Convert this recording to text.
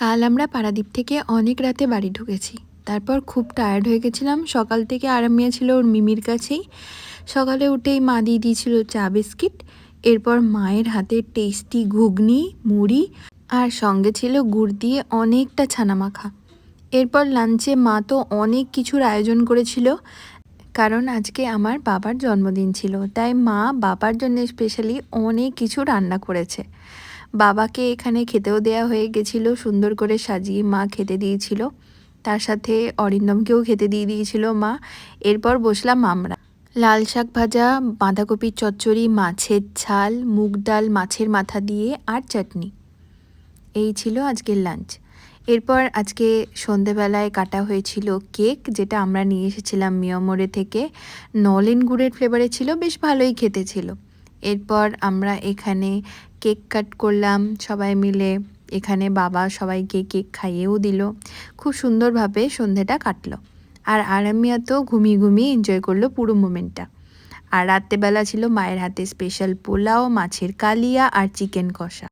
কাল আমরা পারাদ্বীপ থেকে অনেক রাতে বাড়ি ঢুকেছি। তারপর খুব টায়ার্ড হয়ে গেছিলাম। সকাল থেকে আরামিয়া ছিল ওর মিমির কাছেই। সকালে উঠেই মা দিয়ে দিয়েছিল চা বিস্কিট। এরপর মায়ের হাতে টেস্টি ঘুগনি, মুড়ি আর সঙ্গে ছিল গুড় দিয়ে অনেকটা ছানা মাখা। এরপর লাঞ্চে মা তো অনেক কিছুর আয়োজন করেছিল, কারণ আজকে আমার বাবার জন্মদিন ছিল। তাই মা বাবার জন্য স্পেশালি অনেক কিছু রান্না করেছে। বাবাকে এখানে খেতেও দেয়া হয়ে গেছিল, সুন্দর করে সাজিয়ে মা খেতে দিয়েছিল। তার সাথে অরিন্দমকেও খেতে দিয়ে দিয়েছিল মা। এরপর বসলাম আমরা। লাল শাক ভাজা, বাঁধাকপির চচ্চড়ি, মাছের ঝাল, মুগ ডাল মাছের মাথা দিয়ে আর চাটনি। এই ছিল আজকের লাঞ্চ। এরপর আজকে সন্ধেবেলায় কাটা হয়েছিল কেক, যেটা আমরা নিয়ে এসেছিলাম মিয়ামোরে থেকে। নলেন গুড়ের ফ্লেভারে ছিল, বেশ ভালোই খেতে ছিল। এরপর আমরা এখানে কেক কাট করলাম সবাই মিলে। এখানে বাবা সবাইকে কেক খাইয়েও দিল। খুব সুন্দরভাবে সন্ধেটা কাটলো। আর আরামিয়া তো ঘুমিয়ে ঘুমিয়ে এনজয় করলো পুরো মোমেন্টটা। আর রাত্রেবেলা ছিল মায়ের হাতে স্পেশাল পোলাও, মাছের কালিয়া আর চিকেন কষা।